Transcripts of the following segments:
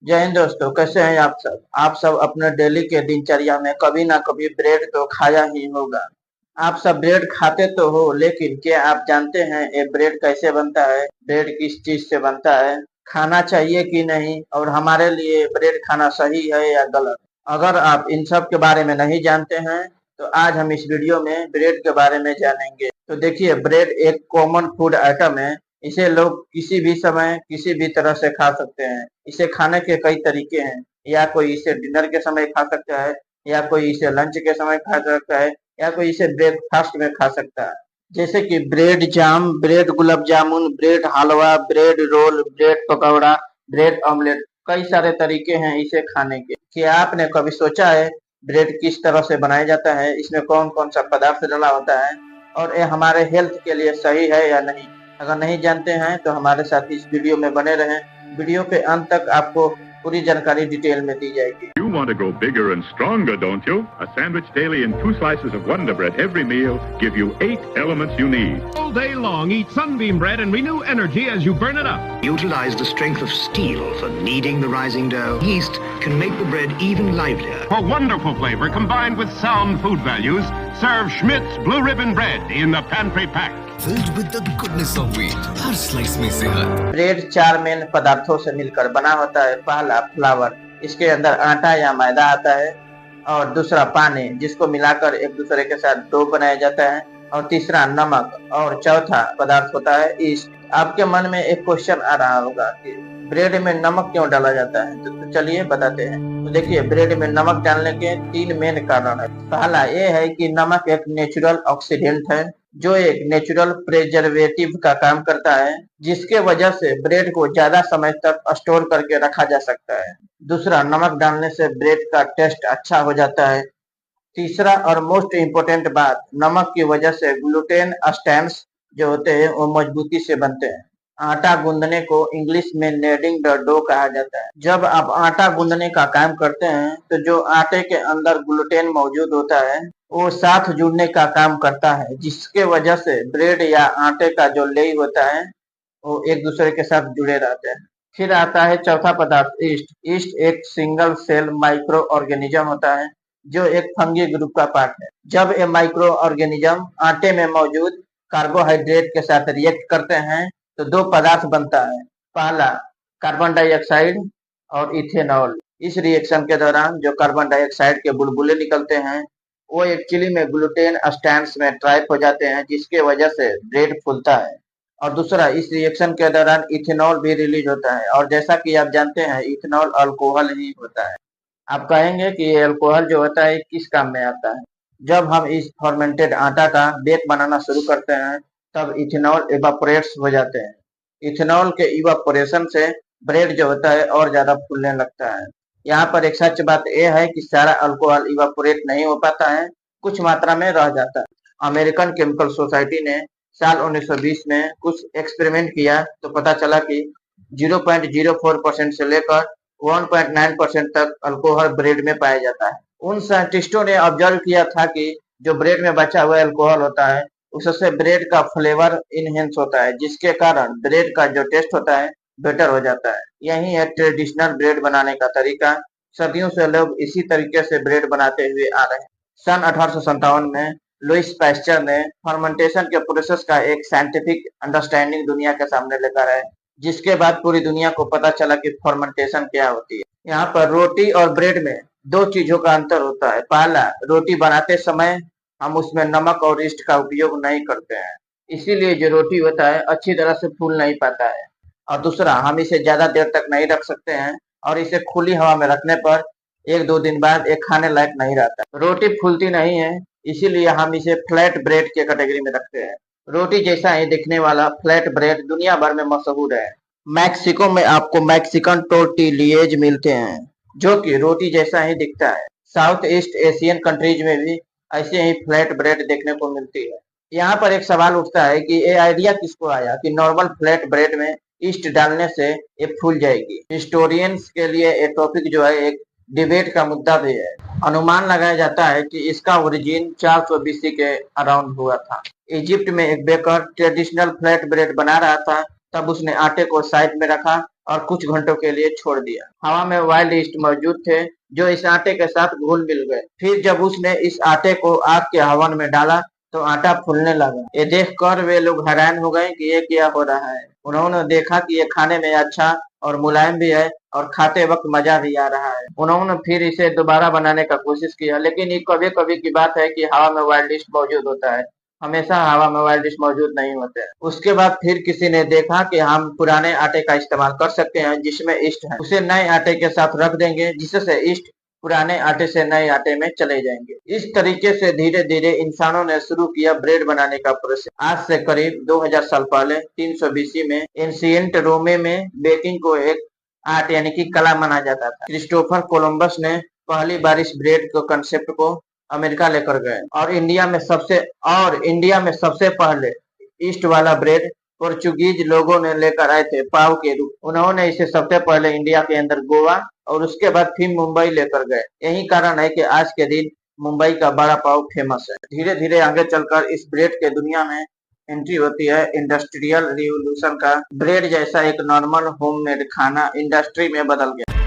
जय हिंद दोस्तों, कैसे हैं आप सब अपने डेली के दिनचर्या में कभी ना कभी ब्रेड तो खाया ही होगा। आप सब ब्रेड खाते तो हो, लेकिन क्या आप जानते हैं ये ब्रेड कैसे बनता है? ब्रेड किस चीज से बनता है? खाना चाहिए कि नहीं, और हमारे लिए ब्रेड खाना सही है या गलत? अगर आप इन सब के बारे में नहीं जानते हैं तो आज हम इस वीडियो में ब्रेड के बारे में जानेंगे। तो देखिए, ब्रेड एक कॉमन फूड आइटम है। इसे लोग किसी भी समय किसी भी तरह से खा सकते हैं। इसे खाने के कई तरीके हैं। या कोई इसे डिनर के समय खा सकता है, या कोई इसे लंच के समय खा सकता है, या कोई इसे ब्रेकफास्ट में खा सकता है। जैसे कि bread jam, bread gulab jamun, bread halwa, bread roll, bread pakora, bread omelette. कई सारे तरीके हैं इसे खाने के। क्या आपने कभी सोचा है ब्रेड किस तरह से बनाया जाता है, इसमें कौन कौन सा पदार्थ डाला होता है, और ये हमारे हेल्थ के लिए सही है या नहीं? अगर नहीं जानते हैं तो हमारे साथ इस वीडियो में बने रहें। वीडियो के अंत तक आपको पूरी जानकारी डिटेल में दी जाएगी। You want to grow bigger and stronger, don't you? A sandwich daily and 2 slices of Wonder Bread every meal give you 8 elements you need. All day long, eat Sunbeam bread and renew energy as you burn it up. Utilize the strength of steel for kneading the rising dough. Yeast can make the bread even livelier. For wonderful flavor combined with sound food values, serve Schmidt's Blue Ribbon Bread in the pantry pack. Filled with the goodness of wheat. Her slice में सेहत। Bread 4 main पदार्थों से मिलकर बना होता है। पहला flower, इसके अंदर आटा या मैदा आता है। और दूसरा पानी, जिसको मिलाकर एक दूसरे के साथ डो बनाया जाता है। और तीसरा नमक, और चौथा पदार्थ होता है ईस्ट। आपके मन में एक क्वेश्चन आ रहा होगा कि ब्रेड में नमक क्यों डाला जाता है, तो चलिए बताते हैं। तो देखिए, ब्रेड में नमक डालने के 3 मेन कारण है। पहला ये है कि नमक एक नेचुरल ऑक्सीडेंट है, जो एक नेचुरल प्रिजर्वेटिव का काम करता है, जिसके वजह से ब्रेड को ज्यादा समय तक स्टोर करके रखा जा सकता है। दूसरा, नमक डालने से ब्रेड का टेस्ट अच्छा हो जाता है। तीसरा और मोस्ट इम्पोर्टेंट बात, नमक की वजह से ग्लूटेन स्टैम्स जो होते हैं वो मजबूती से बनते हैं। आटा गूंदने को इंग्लिश में kneading द डो कहा जाता है। जब आप आटा गूंदने का काम करते हैं तो जो आटे के अंदर ग्लूटेन मौजूद होता है वो साथ जुड़ने का काम करता है, जिसके वजह से ब्रेड या आटे का जो लेई होता है वो एक दूसरे के साथ जुड़े रहते हैं। फिर आता है चौथा पदार्थ ईस्ट। ईस्ट एक सिंगल सेल माइक्रो ऑर्गेनिज्म होता है, जो एक फंगी ग्रुप का पार्ट है। जब ये माइक्रो ऑर्गेनिज्म आटे में मौजूद कार्बोहाइड्रेट के साथ रिएक्ट करते हैं तो 2 पदार्थ बनता है। पहला, कार्बन डाइऑक्साइड और इथेनॉल। इस रिएक्शन के दौरान जो कार्बन डाइऑक्साइड के बुलबुले निकलते हैं वो एक्चुअली में ग्लूटेन स्टैंड्स में ट्रैप हो जाते हैं, जिसके वजह से ब्रेड फूलता है। और दूसरा, इस रिएक्शन के दौरान इथेनॉल भी रिलीज होता है, और जैसा कि आप जानते हैं इथेनॉल अल्कोहल ही होता है। आप कहेंगे कि ये अल्कोहल जो होता है किस काम में आता है? जब हम इस फर्मेंटेड आटा का बेक बनाना शुरू करते हैं तब इथेनॉल इवापोरेट्स हो जाते हैं। इथेनॉल के इवापोरेशन से ब्रेड जो होता है और ज्यादा फूलने लगता है। यहाँ पर एक सच बात यह है कि सारा अल्कोहल इवापोरेट नहीं हो पाता है, कुछ मात्रा में रह जाता है। अमेरिकन केमिकल सोसाइटी ने साल 1920 में कुछ एक्सपेरिमेंट किया तो पता चला कि 0.04% से लेकर 1.9% तक अल्कोहल ब्रेड में पाया जाता है। उन साइंटिस्टों ने ऑब्जर्व किया था कि जो ब्रेड में बचा हुआ अल्कोहल होता है उससे ब्रेड का फ्लेवर इनहेंस होता है, जिसके कारण ब्रेड का जो टेस्ट होता है बेटर हो जाता है। यही है ट्रेडिशनल ब्रेड बनाने का तरीका। सदियों से लोग इसी तरीके से ब्रेड बनाते हुए आ रहे हैं। सन 1857 में लुइस पैस्चर ने फर्मेंटेशन के प्रोसेस का एक साइंटिफिक अंडरस्टैंडिंग दुनिया के सामने लेकर आए, जिसके बाद पूरी दुनिया को पता चला कि फर्मेंटेशन क्या होती है। यहाँ पर रोटी और ब्रेड में 2 चीजों का अंतर होता है। पहला, रोटी बनाते समय हम उसमें नमक और यीस्ट का उपयोग नहीं करते हैं, इसीलिए जो रोटी होता है अच्छी तरह से फूल नहीं पाता है। और दूसरा, हम इसे ज्यादा देर तक नहीं रख सकते हैं, और इसे खुली हवा में रखने पर 1-2 दिन बाद ये खाने लायक नहीं रहता। रोटी फूलती नहीं है, इसीलिए हम इसे फ्लैट ब्रेड के कैटेगरी में रखते हैं। रोटी जैसा ही दिखने वाला फ्लैट ब्रेड दुनिया भर में मशहूर है। मैक्सिको में आपको मैक्सिकन टोर्टिलियेज मिलते हैं, जो कि रोटी जैसा ही दिखता है। साउथ ईस्ट एशियन कंट्रीज में भी ऐसे ही फ्लैट ब्रेड देखने को मिलती है। यहाँ पर एक सवाल उठता है कि ये आइडिया किसको आया कि नॉर्मल फ्लैट ब्रेड में ईस्ट डालने से ये फूल जाएगी। हिस्टोरियंस के लिए ये टॉपिक जो है एक डिबेट का मुद्दा भी है। अनुमान लगाया जाता है कि इसका ओरिजिन 400 BC के अराउंड हुआ था। इजिप्ट में एक बेकर ट्रेडिशनल फ्लैट ब्रेड बना रहा था, तब उसने आटे को साइड में रखा और कुछ घंटों के लिए छोड़ दिया। हवा में वाइल्ड ईस्ट मौजूद थे जो इस आटे के साथ घुल मिल गए। फिर जब उसने इस आटे को आग के हवन में डाला तो आटा फूलने लगा। ये देखकर वे लोग हैरान हो गए कि ये क्या हो रहा है। उन्होंने देखा कि ये खाने में अच्छा और मुलायम भी है और खाते वक्त मजा भी आ रहा है। उन्होंने फिर इसे दोबारा बनाने का कोशिश किया, लेकिन ये कभी कभी की बात है कि हवा में वाइल्ड ईस्ट मौजूद होता है, हमेशा हवा में वाइल्ड ईस्ट मौजूद नहीं होते हैं। उसके बाद फिर किसी ने देखा कि हम पुराने आटे का इस्तेमाल कर सकते हैं जिसमें ईस्ट है, उसे नए आटे के साथ रख देंगे जिससे ईस्ट पुराने आटे से नए आटे में चले जाएंगे। इस तरीके से धीरे धीरे इंसानों ने शुरू किया ब्रेड बनाने का प्रोसेस। आज से करीब 2000 साल पहले 300 BC में एंशिएंट रोमे में बेकिंग को एक आर्ट यानी कि कला माना जाता था। क्रिस्टोफर कोलंबस ने पहली बार इस ब्रेड को कंसेप्ट को अमेरिका लेकर गए और इंडिया में सबसे पहले ईस्ट वाला ब्रेड पोर्चुगीज लोगों ने लेकर आए थे पाव के रूप। उन्होंने इसे सबसे पहले इंडिया के अंदर गोवा और उसके बाद फिर मुंबई लेकर गए। यही कारण है कि आज के दिन मुंबई का बड़ा पाव फेमस है। धीरे धीरे आगे चलकर इस ब्रेड के दुनिया में एंट्री होती है इंडस्ट्रियल रिवॉल्यूशन का। ब्रेड जैसा एक नॉर्मल होममेड खाना इंडस्ट्री में बदल गया।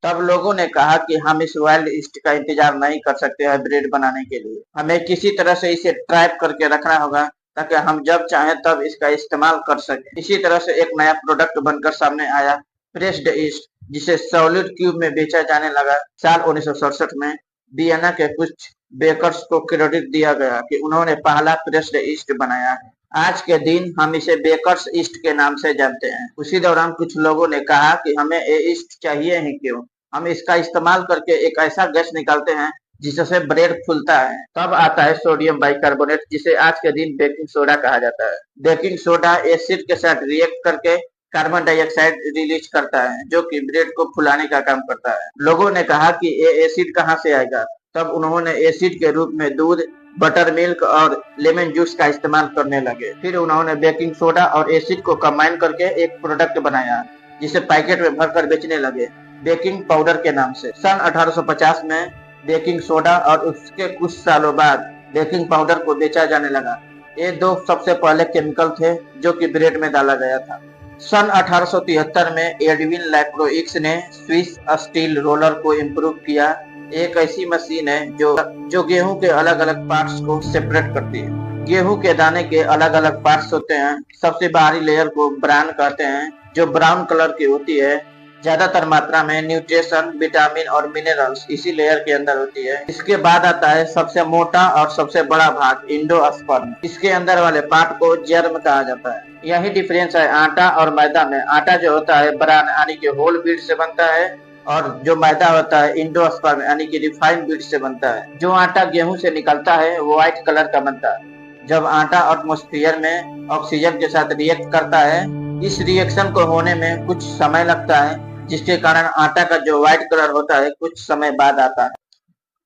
तब लोगों ने कहा कि हम इस वाइल्ड ईस्ट का इंतजार नहीं कर सकते हैं ब्रेड बनाने के लिए, हमें किसी तरह से इसे ट्रैप करके रखना होगा ताकि हम जब चाहें तब इसका इस्तेमाल कर सकें। इसी तरह से एक नया प्रोडक्ट बनकर सामने आया, प्रेस्ड ईस्ट, जिसे सॉलिड क्यूब में बेचा जाने लगा। साल 1967 में वियना के कुछ बेकर्स को क्रेडिट दिया गया कि उन्होंने पहला प्रेस्ड ईस्ट बनाया है। आज के दिन हम इसे बेकर्स ईस्ट के नाम से जानते हैं। उसी दौरान कुछ लोगों ने कहा कि हमें ये ईस्ट चाहिए ही क्यों, हम इसका इस्तेमाल करके एक ऐसा गैस निकालते हैं जिससे ब्रेड फूलता है। तब आता है सोडियम बाइकार्बोनेट, जिसे आज के दिन बेकिंग सोडा कहा जाता है। बेकिंग सोडा एसिड के साथ रिएक्ट करके कार्बन डाइऑक्साइड रिलीज करता है जो कि ब्रेड को फुलाने का काम करता है। लोगों ने कहा कि ये एसिड कहाँ से आएगा, तब उन्होंने एसिड के रूप में दूध, बटर मिल्क और लेमन जूस का इस्तेमाल करने लगे। फिर उन्होंने बेकिंग सोडा और एसिड को कंबाइन करके एक प्रोडक्ट बनाया जिसे पैकेट में भरकर बेचने लगे बेकिंग पाउडर के नाम से। सन 1850 में बेकिंग सोडा और उसके कुछ सालों बाद बेकिंग पाउडर को बेचा जाने लगा। ये दो सबसे पहले केमिकल थे जो कि ब्रेड में डाला गया था। सन 1873 में एडविन लैक्रोइक्स ने स्विस स्टील रोलर को इम्प्रूव किया। एक ऐसी मशीन है जो गेहूं के अलग अलग पार्ट्स को सेपरेट करती है। गेहूं के दाने के अलग अलग पार्ट्स होते हैं। सबसे बाहरी लेयर को ब्रान कहते हैं जो ब्राउन कलर की होती है। ज्यादातर मात्रा में न्यूट्रिशन, विटामिन और मिनरल्स इसी लेयर के अंदर होती है। इसके बाद आता है सबसे मोटा और सबसे बड़ा भाग, इंडोस्पर्म। इसके अंदर वाले पार्ट को जर्म कहा जाता है। यही डिफरेंस है आटा और मैदा में। आटा जो होता है ब्रान यानी कि होल व्हीट से बनता है और जो मैदा होता है इंडोस्पर्म यानी कि रिफाइंड व्हीट से बनता है। जो आटा गेहूं से निकलता है वो व्हाइट कलर का बनता है। जब आटा एटमॉस्फेयर में ऑक्सीजन के साथ रिएक्ट करता है, इस रिएक्शन को होने में कुछ समय लगता है जिसके कारण आटा का जो व्हाइट कलर होता है कुछ समय बाद आता है।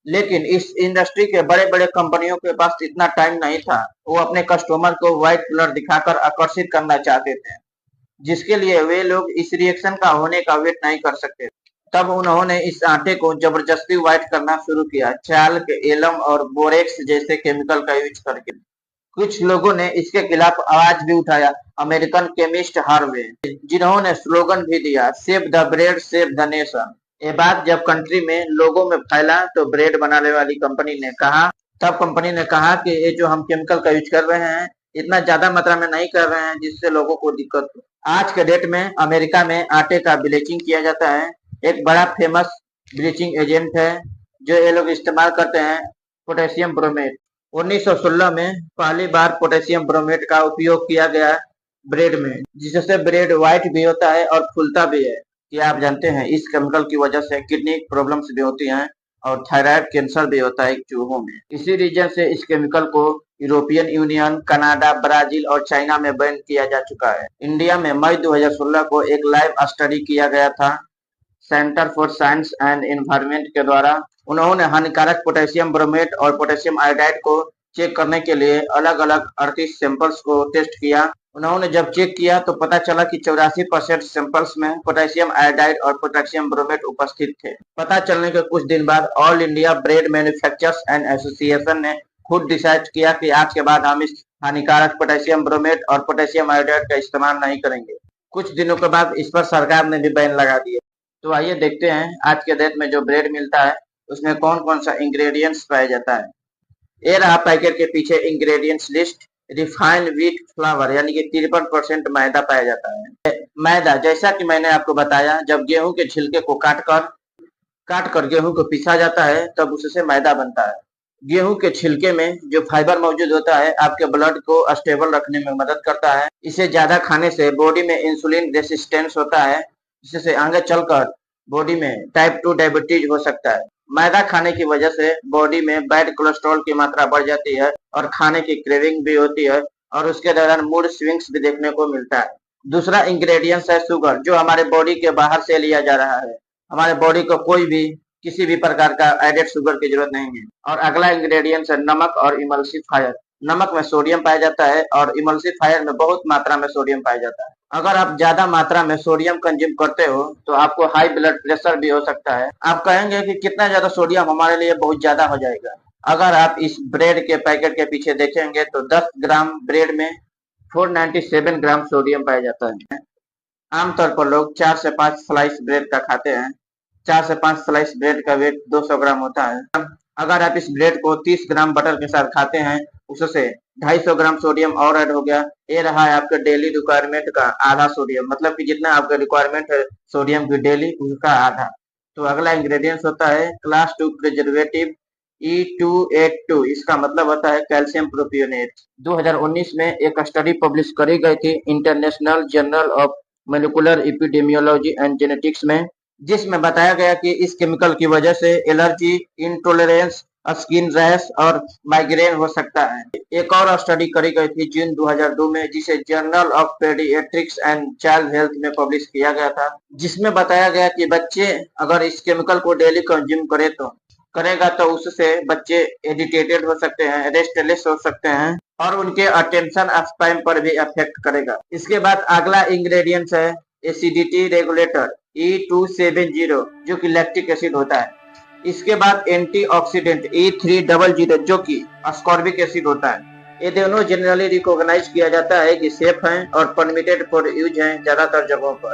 लेकिन इस इंडस्ट्री के बड़े बड़े कंपनियों के पास इतना टाइम नहीं था। वो अपने कस्टमर को व्हाइट कलर दिखाकर आकर्षित करना चाहते थे, जिसके लिए वे लोग इस रिएक्शन का होने का वेट नहीं कर सकते। तब उन्होंने इस आटे को जबरदस्ती व्हाइट करना शुरू किया, चाल्क, एलम और बोरेक्स जैसे केमिकल का यूज करके। कुछ लोगों ने इसके खिलाफ आवाज भी उठाया, अमेरिकन केमिस्ट हार्वे, जिन्होंने स्लोगन भी दिया, save the bread save the nation. ये बात जब कंट्री में लोगों में फैला तो ब्रेड बनाने वाली कंपनी ने कहा कि ये जो हम केमिकल का यूज कर रहे हैं इतना ज्यादा मात्रा में नहीं कर रहे हैं जिससे लोगों को दिक्कत हो। आज के डेट में अमेरिका में आटे का ब्लीचिंग किया जाता है। एक बड़ा फेमस ब्लीचिंग एजेंट है जो ये लोग इस्तेमाल करते हैं, पोटेशियम ब्रोमेट। 1916 में पहली बार पोटेशियम ब्रोमेट का उपयोग किया गया ब्रेड में, जिससे ब्रेड व्हाइट भी होता है और फूलता भी है। क्या आप जानते हैं इस केमिकल की वजह से किडनी प्रॉब्लम्स भी होती हैं और थायराइड कैंसर भी होता है चूहों में। इसी रीजन से इस केमिकल को यूरोपियन यूनियन, कनाडा, ब्राजील और चाइना में बैन किया जा चुका है। इंडिया में मई 2016 को एक लाइव स्टडी किया गया था centre for science and environment के द्वारा। उन्होंने हानिकारक पोटेशियम ब्रोमेट और पोटेशियम आयोडाइड को चेक करने के लिए अलग अलग 38 सैंपल्स को टेस्ट किया। उन्होंने जब चेक किया तो पता चला कि 84% सैंपल्स में पोटेशियम आयोडाइड और पोटेशियम ब्रोमेट उपस्थित थे। पता चलने के कुछ दिन बाद all India bread manufacturers and association ने खुद डिसाइड किया कि आज के बाद हम इस हानिकारक पोटेशियम ब्रोमेट और पोटेशियम आयोडाइड का इस्तेमाल नहीं करेंगे। कुछ दिनों के बाद इस पर सरकार ने भी बैन लगा दिया। तो आइए देखते हैं आज के डेट में जो ब्रेड मिलता है उसमें कौन कौन सा इंग्रेडिएंट्स पाया जाता है। ये रहा पैकेट के पीछे ingredients list. Refined wheat flour यानी कि 53% मैदा पाया जाता है। मैदा, जैसा कि मैंने आपको बताया, जब गेहूं के छिलके को काट कर गेहूं को पिसा जाता है तब उससे मैदा बनता है। गेहूं के छिलके में जो फाइबर मौजूद होता है आपके ब्लड को स्टेबल रखने में मदद करता है। इसे ज्यादा खाने से बॉडी में इंसुलिन रेसिस्टेंस होता है, जिससे आगे चलकर बॉडी में टाइप 2 डायबिटीज हो सकता है। मैदा खाने की वजह से बॉडी में बैड कोलेस्ट्रॉल की मात्रा बढ़ जाती है और खाने की क्रेविंग भी होती है और उसके दौरान मूड स्विंग्स भी देखने को मिलता है। दूसरा इंग्रेडिएंट्स है शुगर, जो हमारे बॉडी के बाहर से लिया जा रहा है। हमारे बॉडी को किसी भी प्रकार का एडेड शुगर की जरूरत नहीं है। और अगला इंग्रेडिएंट्स है नमक और इमल्सिफायर। नमक में सोडियम पाया जाता है और इमल्सिफायर में बहुत मात्रा में सोडियम पाया जाता है। अगर आप ज्यादा मात्रा में सोडियम कंज्यूम करते हो तो आपको हाई ब्लड प्रेशर भी हो सकता है। आप कहेंगे कि कितना ज्यादा सोडियम हमारे लिए बहुत ज्यादा हो जाएगा। अगर आप इस ब्रेड के पैकेट के पीछे देखेंगे तो 10 ग्राम ब्रेड में 497 ग्राम सोडियम पाया जाता है। आमतौर पर लोग 4 से 5 स्लाइस ब्रेड का खाते हैं। 4 से 5 स्लाइस ब्रेड का वेट 200 ग्राम होता है। अगर आप इस ब्रेड को 30 ग्राम बटर के साथ खाते हैं उससे 250 ग्राम सोडियम और ऐड हो गया। ये रहा है आपके डेली रिक्वायरमेंट का आधा सोडियम, मतलब कि जितना आपका रिक्वायरमेंट है सोडियम की डेली उसका आधा। तो अगला इंग्रेडिएंट्स होता है क्लास 2 प्रिजर्वेटिव E282। इसका मतलब होता है कैल्शियम प्रोपियोनेट। 2019 में एक स्टडी पब्लिश करी गई थी international journal of molecular epidemiology and genetics में, जिसमें बताया गया कि इस केमिकल की वजह से एलर्जी, इंटॉलरेंस, स्किन रैश और माइग्रेन हो सकता है। एक और स्टडी करी गई थी जून 2002 में, जिसे Journal of Paediatrics and Child Health में पब्लिश किया गया था, जिसमें बताया गया कि बच्चे अगर इस केमिकल को डेली कंज्यूम करेगा तो उससे बच्चे एजिटेटेड हो सकते हैं, रेस्टलेस हो सकते हैं और उनके अटेंशन स्पैन पर भी अफेक्ट करेगा। इसके बाद अगला इंग्रेडिएंट्स है एसिडिटी रेगुलेटर E270, जो कि लैक्टिक एसिड होता है। इसके बाद एंटीऑक्सीडेंट E300, जो कि अस्कॉर्बिक एसिड होता है। ये दोनों जनरली रिकॉग्नाइज किया जाता है कि सेफ हैं और परमिटेड फॉर यूज हैं ज्यादातर जगहों पर।